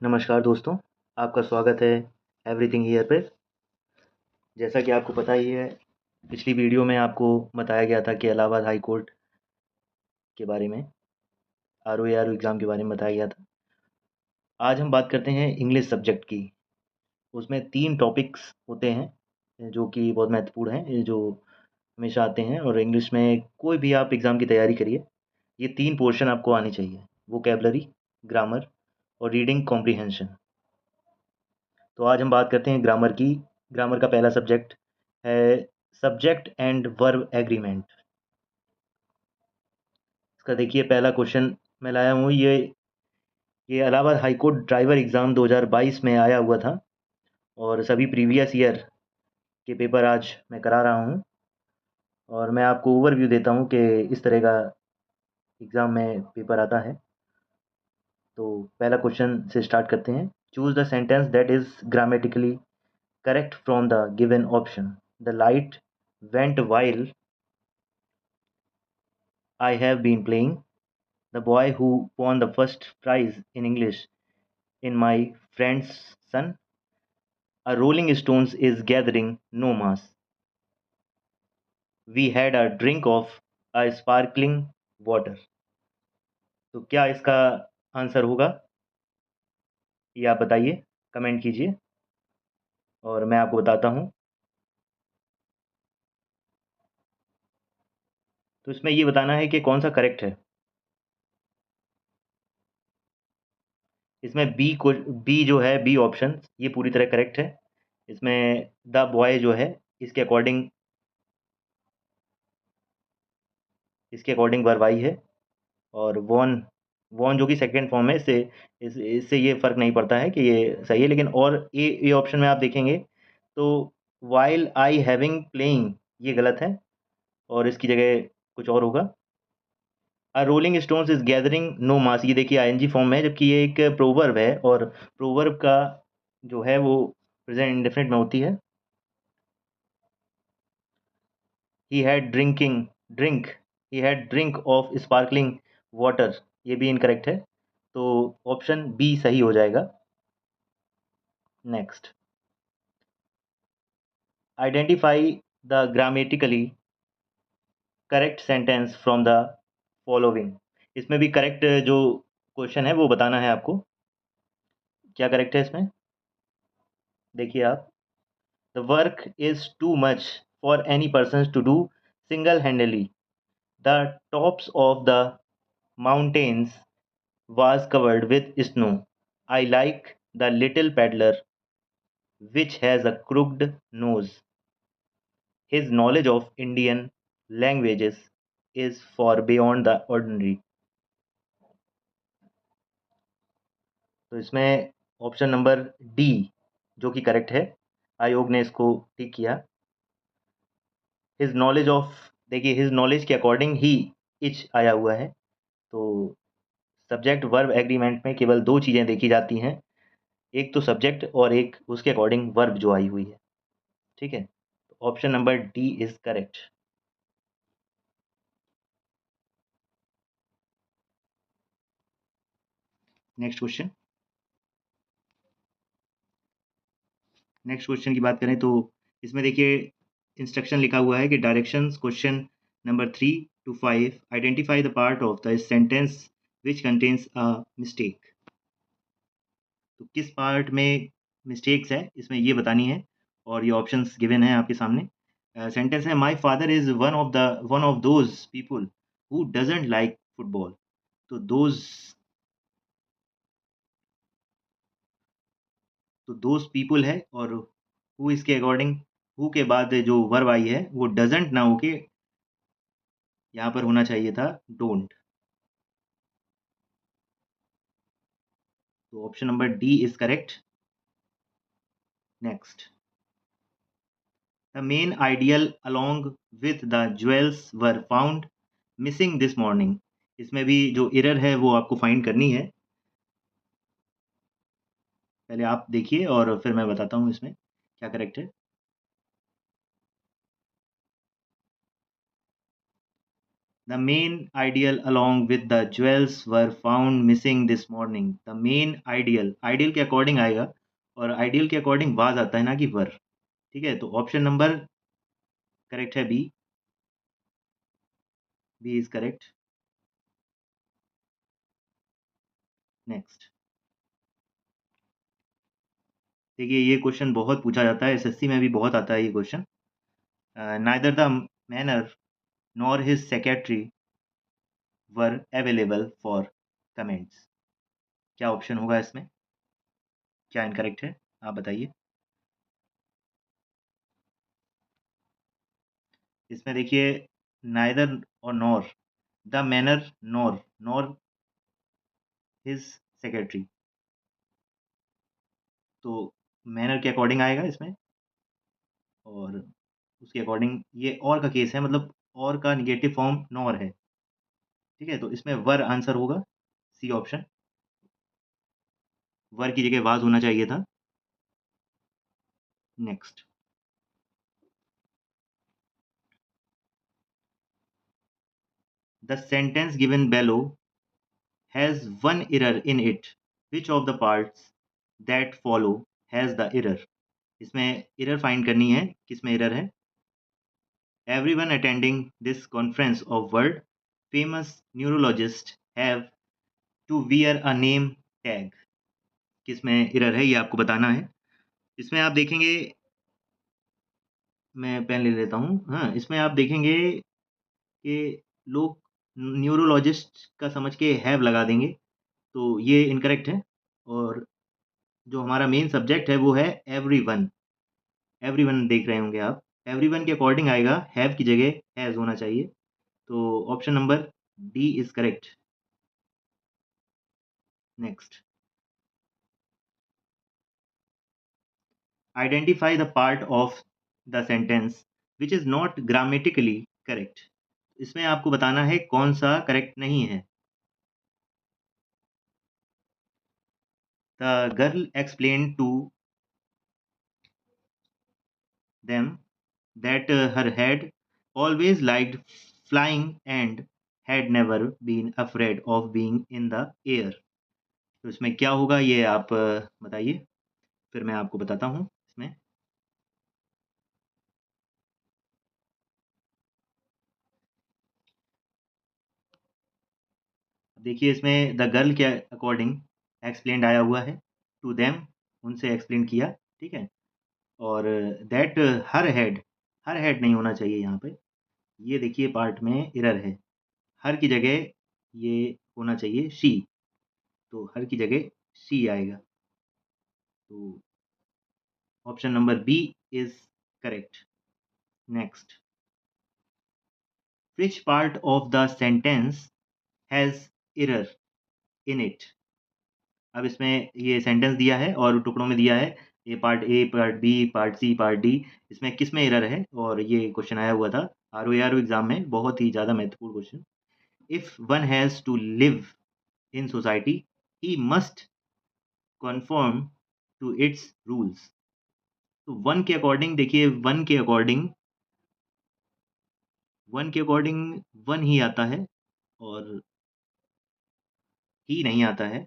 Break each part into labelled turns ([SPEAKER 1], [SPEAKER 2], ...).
[SPEAKER 1] नमस्कार दोस्तों, आपका स्वागत है एवरीथिंग हियर पे। जैसा कि आपको पता ही है, पिछली वीडियो में आपको बताया गया था कि इलाहाबाद हाई कोर्ट के बारे में, आरओ एग्ज़ाम के बारे में बताया गया था। आज हम बात करते हैं इंग्लिश सब्जेक्ट की। उसमें 3 टॉपिक्स होते हैं जो कि बहुत महत्वपूर्ण हैं, ये जो हमेशा आते हैं और इंग्लिश में कोई भी आप एग्ज़ाम की तैयारी करिए, ये 3 पोर्शन आपको आने चाहिए, वोकैब्युलरी, ग्रामर और रीडिंग कॉम्प्रिहेंशन। तो आज हम बात करते हैं ग्रामर की। ग्रामर का पहला सब्जेक्ट है सब्जेक्ट एंड वर्ब एग्रीमेंट। इसका देखिए पहला क्वेश्चन मैं लाया हूँ, ये Allahabad high court driver exam 2022 में आया हुआ था और सभी प्रीवियस ईयर के पेपर आज मैं करा रहा हूँ और मैं आपको ओवरव्यू देता हूँ कि इस तरह का एग्ज़ाम में पेपर आता है। तो पहला क्वेश्चन से स्टार्ट करते हैं। Choose the sentence that is grammatically correct from the given option. The light went while I have been playing. The boy who won the first prize in English in my friend's son. A rolling stones is gathering no mass. We had a drink of a sparkling water. तो क्या इसका answer होगा ये आप बताइए, comment कीजिए और मैं आपको बताता हूँ। तो इसमें ये बताना है कि कौन सा करेक्ट है। इसमें बी जो है, बी ऑप्शन ये पूरी तरह करेक्ट है। इसमें द बॉय जो है इसके अकॉर्डिंग वर्ब आई है और वॉन वॉन जो कि सेकंड फॉर्म है, इससे ये फ़र्क नहीं पड़ता है कि ये सही है। लेकिन और ए ऑप्शन में आप देखेंगे तो व्हाइल आई हैविंग प्लेइंग ये गलत है और इसकी जगह कुछ और होगा। A rolling stones is gathering no moss, ये देखिए आईएनजी फॉर्म में है, जबकि ये एक प्रोवर्ब है और प्रोवर्ब का जो है वो प्रेजेंट इंडेफिनिट में होती है। He had drink he had drink of sparkling water, ये भी इनकरेक्ट है। तो ऑप्शन बी सही हो जाएगा। Next, identify the grammatically correct sentence from the following. इसमें भी करेक्ट जो क्वेश्चन है वो बताना है आपको, क्या करेक्ट है इसमें। देखिए आप, the work is too much for any person to do single handedly. The tops of the mountains was covered with snow. I like the little peddler which has a crooked nose. His knowledge of Indian languages is far beyond the ordinary. तो इसमें option number D जो कि correct है, आयोग ने इसको ठीक किया। हिज नॉलेज ऑफ, देखिए हिज नॉलेज के अकॉर्डिंग ही इच आया हुआ है। तो सब्जेक्ट वर्ब एग्रीमेंट में केवल 2 चीज़ें देखी जाती हैं, एक तो सब्जेक्ट और एक उसके अकॉर्डिंग वर्ब जो आई हुई है। ठीक है, option number D is correct. Next question, की बात करें तो इसमें देखिए इंस्ट्रक्शन लिखा हुआ है कि directions question number 3 to 5 identify the part of the sentence which contains a mistake. तो किस पार्ट में मिस्टेक्स है इसमें ये बतानी है और ये ऑप्शंस गिवन है आपके सामने। सेंटेंस है my father is one of those people who doesn't like football. तो दोज पीपल है और हु इसके अकॉर्डिंग, हु के बाद जो वर्ब आई है वो डजंट ना होके यहाँ पर होना चाहिए था डोंट। तो option number D is correct. Next, the main ideal along with the jewels were found missing this morning. इसमें भी जो एरर है वो आपको फाइंड करनी है। पहले आप देखिए और फिर मैं बताता हूँ इसमें क्या करेक्ट है। The main ideal along with the jewels were found missing this morning. The main ideal, ideal के अकॉर्डिंग आएगा, और आइडियल के अकॉर्डिंग वाज आता है, ना कि वर। ठीक है, तो ऑप्शन नंबर करेक्ट है B. B is correct. Next देखिए, ये क्वेश्चन बहुत पूछा जाता है, एसएससी में भी बहुत आता है ये question. Neither the manner nor his secretary were available for comments. क्या ऑप्शन होगा इसमें? क्या इनकरेक्ट है, आप बताइए। इसमें देखिए, नाइदर और nor, the manner, nor, nor his secretary, तो मैनर के अकॉर्डिंग आएगा इसमें, और उसके अकॉर्डिंग ये और का केस है, मतलब और का निगेटिव फॉर्म नॉर है। ठीक है, तो इसमें वर आंसर होगा, सी ऑप्शन। वर की जगह वाज होना चाहिए था। Next, the sentence given below has one error in it. Which of the parts that follow has the error? इसमें error फाइंड करनी है, किसमें error है? Everyone attending this conference of world famous neurologists have to wear a name tag. किसमें error है, ये आपको बताना है। इसमें आप देखेंगे, मैं पेन ले लेता हूँ। हाँ, इसमें आप देखेंगे कि लोग न्यूरोलॉजिस्ट का समझ के हैव लगा देंगे, तो ये इनकरेक्ट है। और जो हमारा मेन सब्जेक्ट है वो है एवरीवन। एवरीवन देख रहे होंगे आप, एवरीवन के अकॉर्डिंग आएगा, हैव की जगह हैज होना चाहिए। तो option number D is correct. Next, identify the part of the sentence which is not grammatically correct. इसमें आपको बताना है कौन सा करेक्ट नहीं है। The girl explain to them that her had always liked flying and had never been afraid of being in the air। तो इसमें क्या होगा, ये आप बताइए, फिर मैं आपको बताता हूँ इसमें। देखिए, इसमें द गर्ल के अकॉर्डिंग एक्सप्लेन्ड आया हुआ है, टू देम, उनसे एक्सप्लेन किया। ठीक है, और दैट हर हेड नहीं होना चाहिए यहाँ पे। ये देखिए पार्ट में एरर है, हर की जगह ये होना चाहिए शी, तो हर की जगह शी आएगा। तो option number B is correct. Next, which part of the sentence has error in it. अब इसमें ये सेंटेंस दिया है और टुकड़ों में दिया है, ये part A, part B, part C, part D. इसमें किस में एरर है, और ये क्वेश्चन आया हुआ था आर एग्जाम में, बहुत ही ज़्यादा महत्वपूर्ण question. If one has to live in society he must confirm to its rules. तो वन के अकॉर्डिंग देखिए, वन के अकॉर्डिंग वन ही आता है, और ही नहीं आता है।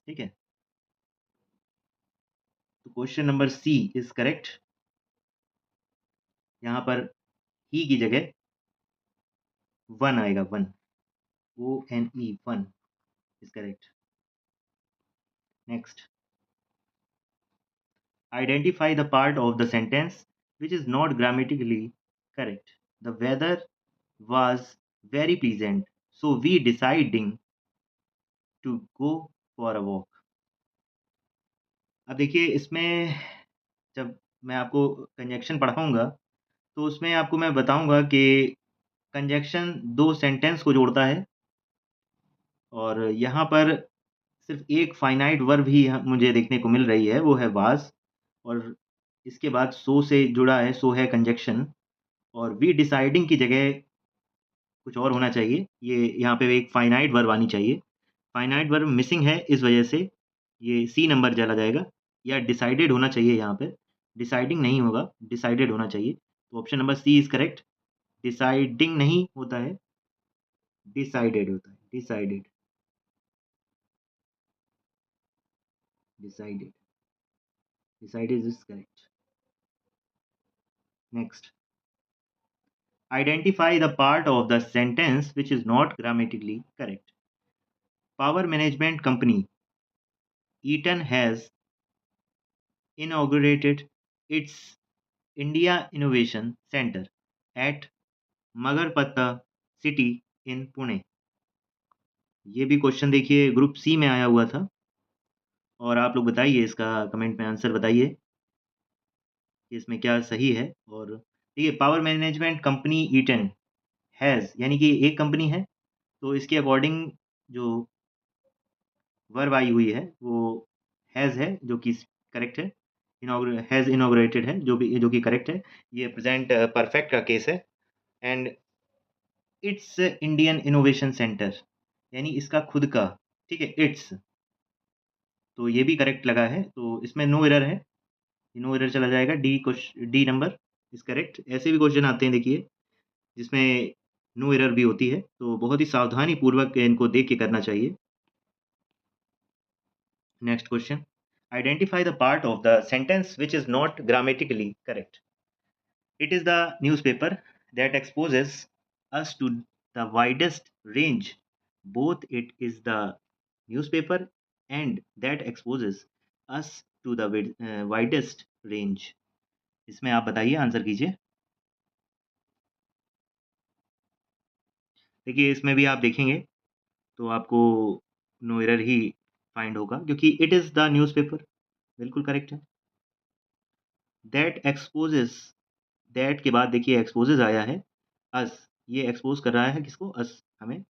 [SPEAKER 1] ठीक है, तो question number C is correct. यहाँ पर ही की जगह वन आएगा, one, O N E, one is correct. Next, identify the part of the sentence which is not grammatically correct. The weather was very pleasant, so we deciding to go for a walk। अब देखिए, इसमें जब मैं आपको conjunction पढ़ाऊँगा, तो उसमें आपको मैं बताऊँगा कि कंजक्शन 2 सेंटेंस को जोड़ता है, और यहाँ पर सिर्फ़ एक फ़ाइनाइट वर्ब ही मुझे देखने को मिल रही है, वो है वाज़, और इसके बाद सो से जुड़ा है, सो है कंजक्शन, और वी डिसाइडिंग की जगह कुछ और होना चाहिए। ये यहाँ पे एक फ़ाइनाइट वर्ब आनी चाहिए। फ़ाइनाइट वर्ब मिसिंग है, इस वजह से ये सी नंबर चला जाएगा, या डिसाइडेड होना चाहिए यहाँ पे। डिसाइडिंग नहीं होगा, डिसाइडेड होना चाहिए। तो option number C is correct. Deciding नहीं होता है, डिसाइडेड होता है, decided, decided, decided is correct. Next, identify the part of the sentence which is not grammatically correct. Power management company Eaton has inaugurated its India Innovation Center at Magarpatta city in Pune. ये भी question देखिए group C में आया हुआ था, और आप लोग बताइए, इसका कमेंट में आंसर बताइए कि इसमें क्या सही है। और देखिए, power management company Eaton has यानी कि एक कंपनी है, तो इसके अकॉर्डिंग जो वर्ब आई हुई है वो हैज़ है, जो कि करेक्ट है। हैज़ इनॉग्रेटेड है, जो कि करेक्ट है। ये प्रेजेंट परफेक्ट का केस है। And it's Indian innovation centre, यानी इसका खुद का, ठीक है, इट्स, तो ये भी करेक्ट लगा है, तो इसमें नो एरर है, नो एरर चला जाएगा। D number is correct. ऐसे भी क्वेश्चन आते हैं देखिए जिसमें नो एरर भी होती है, तो बहुत ही सावधानी पूर्वक इनको देख के करना चाहिए। Next question, identify the part of the sentence which is not grammatically correct. It is the newspaper that exposes us to the widest range. Both it is the newspaper and that exposes us to the widest range. इसमें आप बताइए, answer कीजिए। देखिए, इसमें भी आप देखेंगे तो आपको नो एरर ही फाइंड होगा, क्योंकि इट इज़ द न्यूज़पेपर, बिल्कुल करेक्ट है। दैट एक्सपोजेस, दैट के बाद देखिए एक्सपोजेस आया है, अस, ये एक्सपोज कर रहा है किसको, अस, हमें,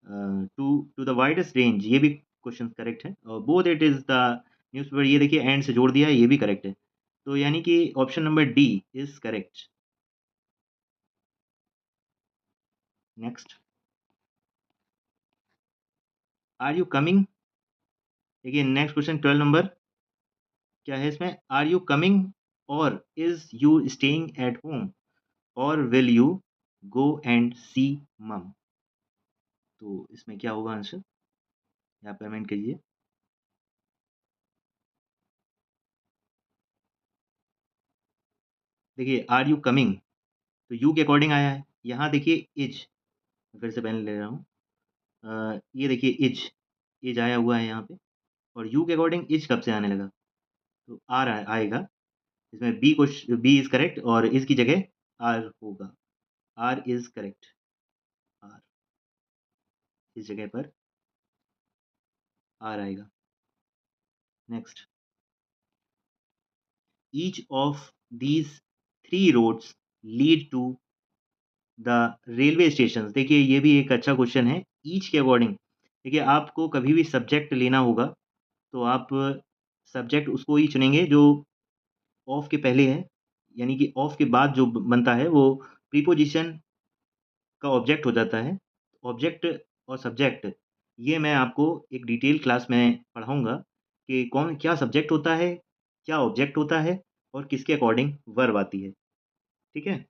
[SPEAKER 1] to to the widest range, ये भी क्वेश्चन करेक्ट है। और both it is the newspaper, ये देखिए एंड से जोड़ दिया है, ये भी करेक्ट है। तो यानी कि option number D is correct. Next, are you coming, देखिए नेक्स्ट क्वेश्चन 12 नंबर क्या है इसमें, आर यू कमिंग और is you staying at home और will you go and see mum. तो इसमें क्या होगा आंसर, यहाँ पेमेंट कीजिए। देखिए, आर यू कमिंग, तो यू के अकॉर्डिंग आया है। यहाँ देखिए इज, फिर से पहले ले रहा हूँ, ये देखिए इज, इज आया हुआ है यहाँ पे, और यू के अकॉर्डिंग इज कब से आने लगा, तो आर आएगा। इसमें बी इज करेक्ट, और इज की जगह आर होगा। आर इज करेक्ट, आर इस जगह पर आर आएगा। Next, each of these three roads lead to the railway station. देखिए, ये भी एक अच्छा क्वेश्चन है। ईच के अकॉर्डिंग, देखिए आपको कभी भी सब्जेक्ट लेना होगा, तो आप सब्जेक्ट उसको ही चुनेंगे जो ऑफ के पहले है, यानी कि ऑफ के बाद जो बनता है वो प्रीपोजिशन का ऑब्जेक्ट हो जाता है। ऑब्जेक्ट और सब्जेक्ट, ये मैं आपको एक डिटेल क्लास में पढ़ाऊँगा कि कौन क्या सब्जेक्ट होता है, क्या ऑब्जेक्ट होता है, और किसके अकॉर्डिंग वर्ब आती है, ठीक है?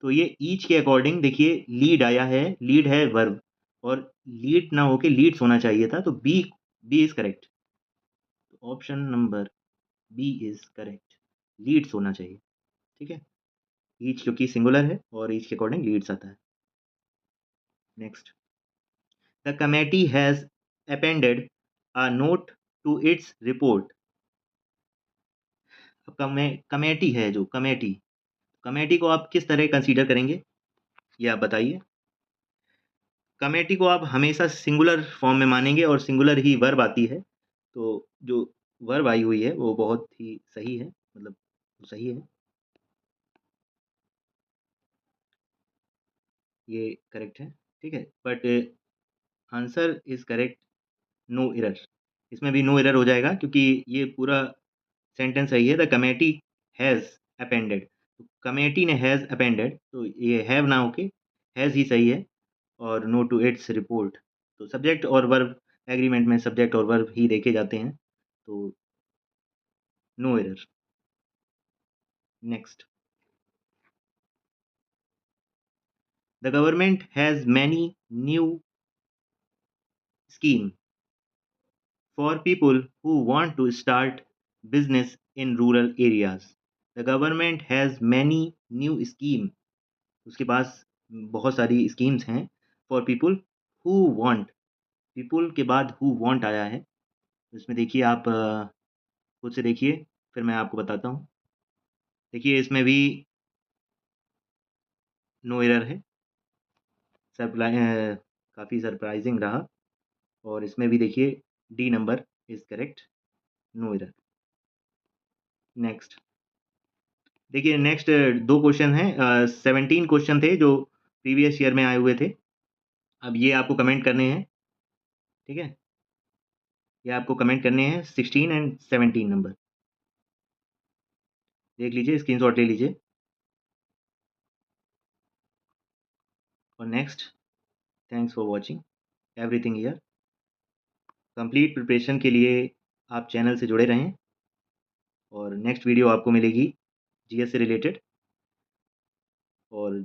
[SPEAKER 1] तो ये ईच के अकॉर्डिंग देखिए लीड आया है, लीड है वर्ब, और लीड ना होके लीड्स होना चाहिए था, तो B is correct. Option number B is correct, leads होना चाहिए, ठीक है? ईच क्योंकि सिंगुलर है और ईच के अकॉर्डिंग लीड्स आता है। Next, the committee has appended a note to its report. अब कमेटी है जो कमेटी, कमेटी को आप किस तरह कंसीडर करेंगे, ये आप बताइए। कमेटी को आप हमेशा सिंगुलर फॉर्म में मानेंगे और सिंगुलर ही वर्ब आती है, तो जो वर्ब आई हुई है वो बहुत ही सही है, मतलब सही है, ये करेक्ट है, ठीक है। But answer is correct, no error, इसमें भी नो एरर हो जाएगा क्योंकि ये पूरा सेंटेंस सही है। द कमेटी हैज़ अपेंडेड, तो कमेटी ने हैज़ अपेंडेड, तो ये हैव ना होके हैज़ ही सही है, और नो टू इट्स रिपोर्ट, तो सब्जेक्ट और वर्ब, एग्रीमेंट में सब्जेक्ट और वर्ब ही देखे जाते हैं, तो no error. Next, the government has many new scheme for people who want to start business in rural areas. The government has many new scheme. उसके पास बहुत सारी स्कीम्स हैं for people who want. People के बाद who want आया है. इसमें देखिए आप खुद से देखिए, फिर मैं आपको बताता हूँ. देखिए इसमें भी नो एरर है. काफ़ी सरप्राइजिंग रहा. और इसमें भी देखिए D number is correct, no error. Next देखिए, नेक्स्ट 2 क्वेश्चन हैं. 17 क्वेश्चन थे जो प्रीवियस ईयर में आए हुए थे. अब ये आपको कमेंट करने हैं, ठीक है? ये आपको कमेंट करने हैं 16 एंड 17 नंबर. देख लीजिए, स्क्रीनशॉट ले लीजिए. और next, thanks for watching everything here. Complete preparation के लिए आप चैनल से जुड़े रहें. और नेक्स्ट वीडियो आपको मिलेगी जीएस से रिलेटेड. और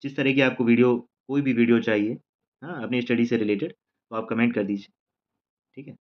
[SPEAKER 1] जिस तरह की आपको वीडियो, कोई भी वीडियो चाहिए, हाँ, अपनी स्टडी से रिलेटेड, तो आप कमेंट कर दीजिए, ठीक है?